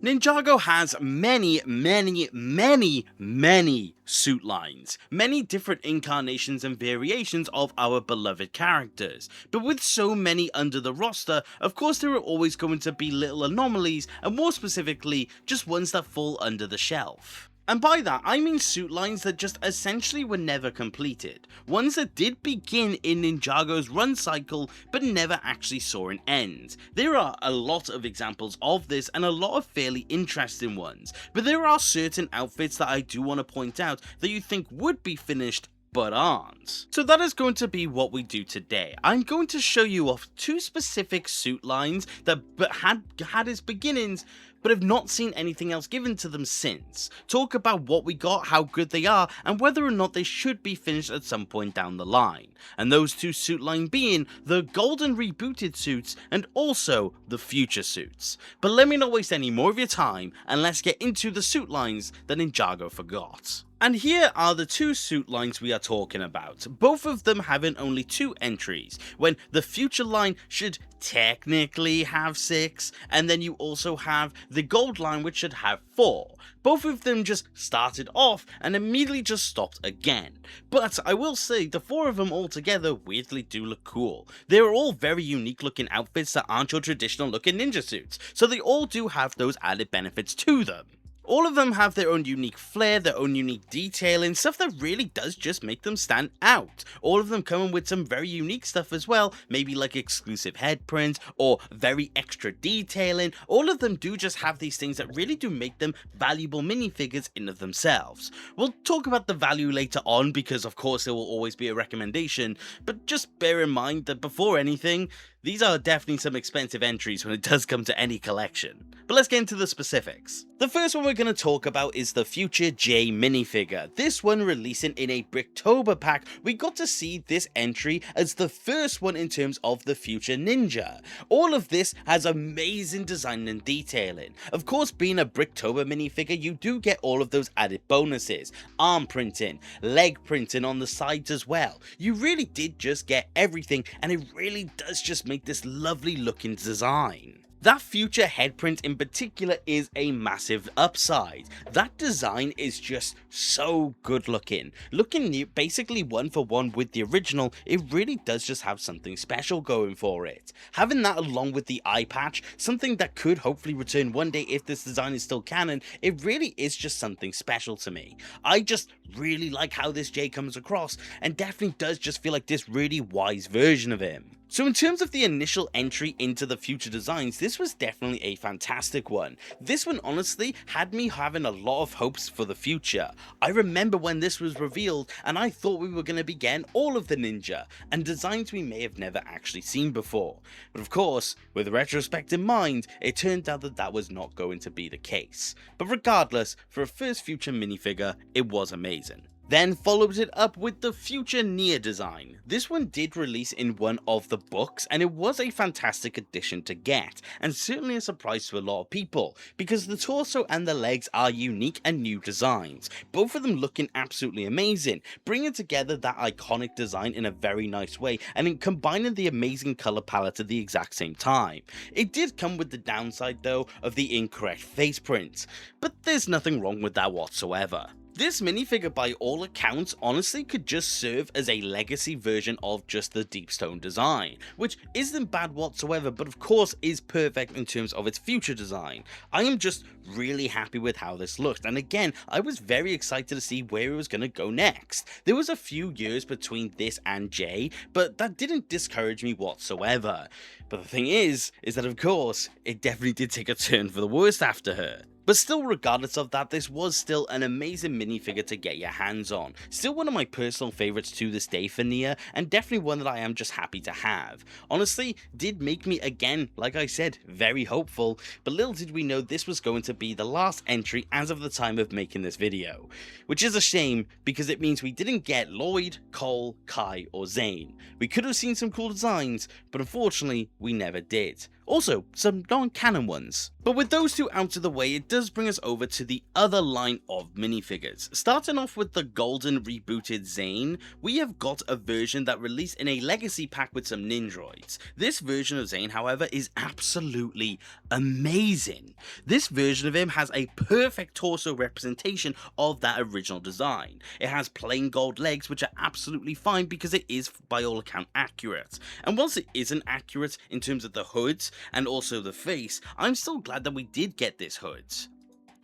Ninjago has many suit lines, many different incarnations and variations of our beloved characters, but with so many under the roster, of course there are always going to be little anomalies, and more specifically, just ones that fall under the shelf. And by that, I mean suit lines that just essentially were never completed, ones that did begin in Ninjago's run cycle but never actually saw an end. There are a lot of examples of this and a lot of fairly interesting ones, but there are certain outfits that I do want to point out that you think would be finished but aren't. So that is going to be what we do today. I'm going to show you off two specific suit lines that had its beginnings but have not seen anything else given to them since. Talk about what we got, how good they are, and whether or not they should be finished at some point down the line. And those two suit lines being the golden rebooted suits and also the future suits. But let me not waste any more of your time and let's get into the suit lines that Ninjago forgot. And here are the two suit lines we are talking about, both of them having only 2 entries, when the future line should technically have 6, and then you also have the gold line which should have 4. Both of them just started off and immediately just stopped again. But I will say the 4 of them all together weirdly do look cool. They are all very unique looking outfits that aren't your traditional looking ninja suits, so they all do have those added benefits to them. All of them have their own unique flair, their own unique detailing, stuff that really does just make them stand out. All of them coming with some very unique stuff as well, maybe like exclusive head prints or very extra detailing. All of them do just have these things that really do make them valuable minifigures in of themselves. We'll talk about the value later on because of course there will always be a recommendation, but just bear in mind that before anything, these are definitely some expensive entries when it does come to any collection. But let's get into the specifics. The first one we're going to talk about is the Future J minifigure. This one releasing in a Bricktober pack. We got to see this entry as the first one in terms of the Future Ninja. All of this has amazing design and detailing. Of course, being a Bricktober minifigure, you do get all of those added bonuses. Arm printing, leg printing on the sides as well. You really did just get everything, and it really does just make this lovely looking design. That future head print in particular is a massive upside. That design is just so good looking. Looking new, basically one for one with the original, it really does just have something special going for it. Having that along with the eye patch, something that could hopefully return one day if this design is still canon, it really is just something special to me. I just really like how this J comes across and definitely does just feel like this really wise version of him. So in terms of the initial entry into the future designs, this was definitely a fantastic one. This one honestly had me having a lot of hopes for the future. I remember when this was revealed and I thought we were going to be getting all of the ninja and designs we may have never actually seen before. But of course, with retrospect in mind, it turned out that that was not going to be the case. But regardless, for a first future minifigure, it was amazing. Then followed it up with the Future Nia design. This one did release in one of the books and it was a fantastic addition to get, and certainly a surprise to a lot of people, because the torso and the legs are unique and new designs, both of them looking absolutely amazing, bringing together that iconic design in a very nice way and in combining the amazing colour palette at the exact same time. It did come with the downside though of the incorrect face print, but there's nothing wrong with that whatsoever. This minifigure by all accounts honestly could just serve as a legacy version of just the Deepstone design, which isn't bad whatsoever, but of course is perfect in terms of its future design. I am just really happy with how this looked, and again, I was very excited to see where it was going to go next. There was a few years between this and Jay, but that didn't discourage me whatsoever. But the thing is that of course, it definitely did take a turn for the worst after her. But still, regardless of that, this was still an amazing minifigure to get your hands on. Still one of my personal favourites to this day for Nia, and definitely one that I am just happy to have. Honestly, did make me, again, like I said, very hopeful, but little did we know this was going to be the last entry as of the time of making this video. Which is a shame, because it means we didn't get Lloyd, Cole, Kai, or Zane. We could have seen some cool designs, but unfortunately, we never did. Also, some non-canon ones. But with those two out of the way, it does bring us over to the other line of minifigures. Starting off with the golden rebooted Zane, we have got a version that released in a legacy pack with some Ninjroids. This version of Zane, however, is absolutely amazing. This version of him has a perfect torso representation of that original design. It has plain gold legs, which are absolutely fine because it is by all account accurate. And whilst it isn't accurate in terms of the hoods and also the face, I'm still glad that we did get this hood.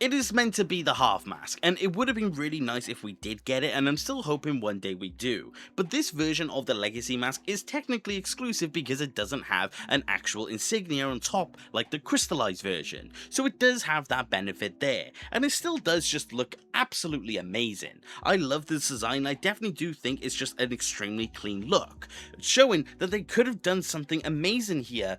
It is meant to be the half mask, and it would have been really nice if we did get it, and I'm still hoping one day we do. But this version of the legacy mask is technically exclusive because it doesn't have an actual insignia on top like the crystallized version, so it does have that benefit there, and it still does just look absolutely amazing. I love this design. I definitely do think it's just an extremely clean look, showing that they could have done something amazing here,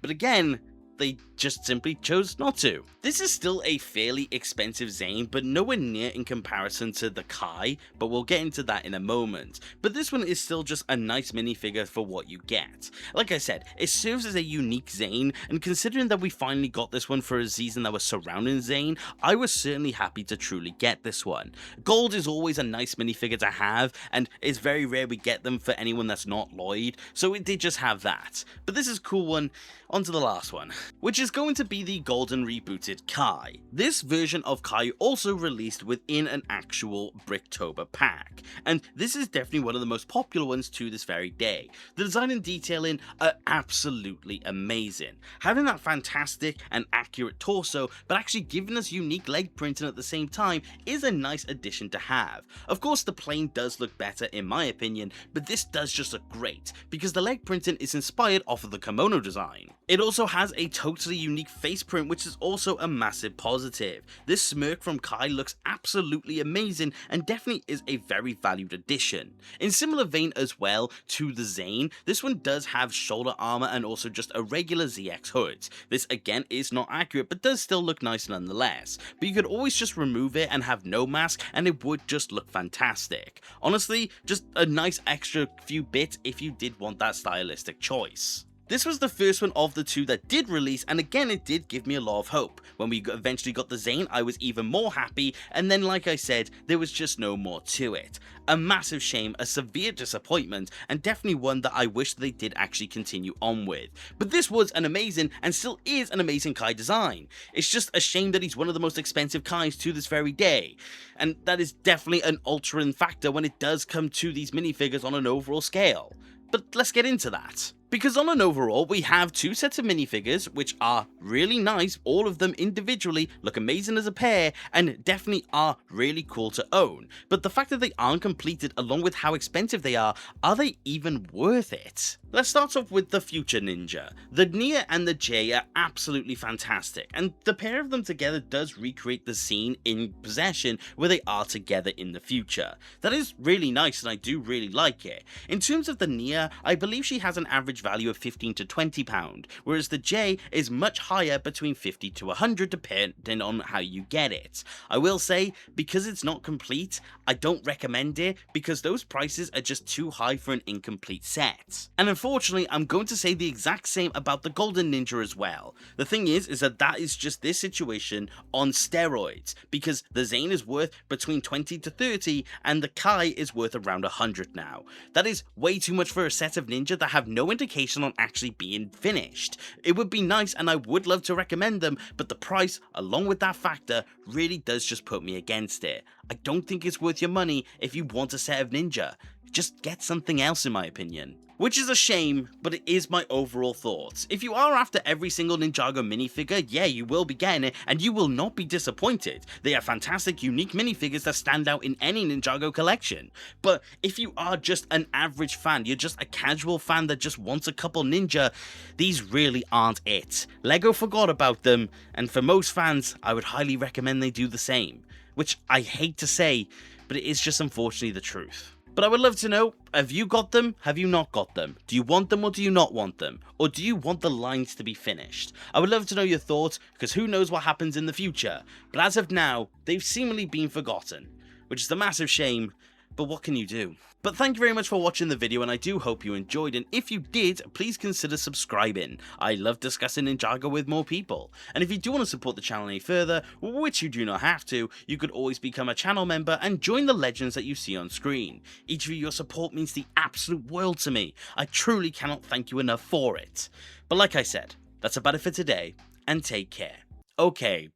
but again, they just simply chose not to. This is still a fairly expensive Zane, but nowhere near in comparison to the Kai, but we'll get into that in a moment. But this one is still just a nice minifigure for what you get. Like I said, it serves as a unique Zane, and considering that we finally got this one for a season that was surrounding Zane, I was certainly happy to truly get this one. Gold is always a nice minifigure to have, and it's very rare we get them for anyone that's not Lloyd, so it did just have that. But this is a cool one. On to the last one, which is going to be the golden rebooted Kai. This version of Kai also released within an actual Bricktober pack, and this is definitely one of the most popular ones to this very day. The design and detailing are absolutely amazing. Having that fantastic and accurate torso, but actually giving us unique leg printing at the same time is a nice addition to have. Of course, the plane does look better in my opinion, but this does just look great, because the leg printing is inspired off of the kimono design. It also has a totally unique face print, which is also a massive positive. This smirk from Kai looks absolutely amazing and definitely is a very valued addition. In similar vein as well to the Zane, this one does have shoulder armor and also just a regular ZX hood. This again is not accurate, but does still look nice nonetheless. But you could always just remove it and have no mask and it would just look fantastic. Honestly, just a nice extra few bits if you did want that stylistic choice. This was the first one of the two that did release, and again it did give me a lot of hope. When we eventually got the Zane, I was even more happy, and then like I said, there was just no more to it. A massive shame, a severe disappointment, and definitely one that I wish they did actually continue on with. But this was an amazing, and still is an amazing Kai design. It's just a shame that he's one of the most expensive Kais to this very day, and that is definitely an altering factor when it does come to these minifigures on an overall scale. But let's get into that. Because on an overall, we have two sets of minifigures, which are really nice, all of them individually look amazing as a pair, and definitely are really cool to own. But the fact that they aren't completed along with how expensive they are they even worth it? Let's start off with the future Ninja. The Nia and the Jay are absolutely fantastic, and the pair of them together does recreate the scene in Possession where they are together in the future. That is really nice and I do really like it. In terms of the Nia, I believe she has an average value of £15 to £20, whereas the J is much higher, between 50 to 100 depending on how you get it. I will say, because it's not complete, I don't recommend it because those prices are just too high for an incomplete set. And unfortunately, I'm going to say the exact same about the Golden Ninja as well. The thing is that is just this situation on steroids, because the Zane is worth between 20 to 30 and the Kai is worth around 100 now. That is way too much for a set of Ninja that have no indication on actually being finished. It would be nice and I would love to recommend them, but the price along with that factor really does just put me against it. I don't think it's worth your money if you want a set of Ninja. Just get something else in my opinion. Which is a shame, but it is my overall thoughts. If you are after every single Ninjago minifigure, yeah, you will be getting it, and you will not be disappointed. They are fantastic, unique minifigures that stand out in any Ninjago collection. But if you are just an average fan, you're just a casual fan that just wants a couple Ninja, these really aren't it. LEGO forgot about them, and for most fans, I would highly recommend they do the same. Which I hate to say, but it is just unfortunately the truth. But I would love to know, have you got them? Have you not got them? Do you want them or do you not want them? Or do you want the lines to be finished? I would love to know your thoughts, because who knows what happens in the future. But as of now, they've seemingly been forgotten, which is a massive shame, but what can you do? But thank you very much for watching the video, and I do hope you enjoyed, and if you did, please consider subscribing. I love discussing Ninjago with more people. And if you do want to support the channel any further, which you do not have to, you could always become a channel member and join the legends that you see on screen. Each of your support means the absolute world to me. I truly cannot thank you enough for it. But like I said, that's about it for today, and take care. Okay,